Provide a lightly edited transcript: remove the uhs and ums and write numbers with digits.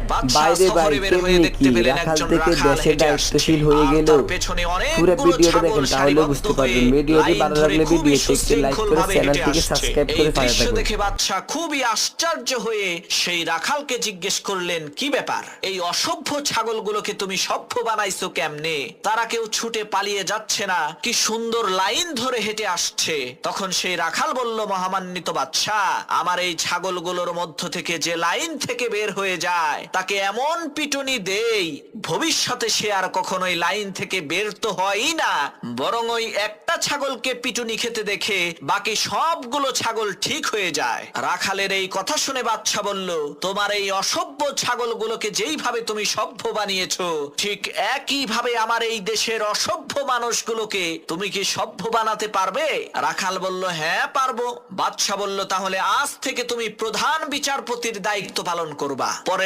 বাইরে ভাই কেমনি কি রাখাল থেকে দেশের দায়িত্বশীল হয়ে গেল। পুরো ভিডিওটা দেখেন তাহলে বুঝতে পারবেন। ভিডিওটি ভালো লাগলে ভিডিওতে একটি লাইক করে চ্যানেলটিকে সাবস্ক্রাইব করে পাশে থাকুন। দেখে বাদশা খুবই আশ্চর্য হয়ে সেই রাখালকে জিজ্ঞেস করলেন, কি ব্যাপার, এই অসভ্য ছাগলগুলোকে তুমি সভ্য বানাইছো কেমনে? তারা কেউ ছুটে পালিয়ে যাচ্ছে না, কি সুন্দর লাইন ধরে হেঁটে আসছে। তখন সেই রাখাল বলল, মহামান্বিত বাদশা, আমার এই ছাগলগুলোর মধ্য থেকে যে লাইন থেকে বের হয়ে যায় তাকে এমন পিটুনি দেই ভবিষ্যতে সে আর কখনোই লাইন থেকে বের তো হয়ই না, বরং ওই একটা ছাগলকে পিটুনি খেতে দেখে বাকি সবগুলো ছাগল ঠিক হয়ে যায়। রাখালের এই কথা শুনে বাদশা বলল, তোমার এই অসভ্য ছাগলগুলোকে যেইভাবে তুমি সভ্য বানিয়েছো, ঠিক একই ভাবে আমার এই দেশের অসভ্য মানুষগুলোকে তুমি কি সভ্য বানাতে পারবে? রাখাল বলল, হ্যাঁ পারবো। বাদশা বলল, তাহলে আজ থেকে তুমি প্রধান বিচারপতির দায়িত্ব পালন করবা। পরে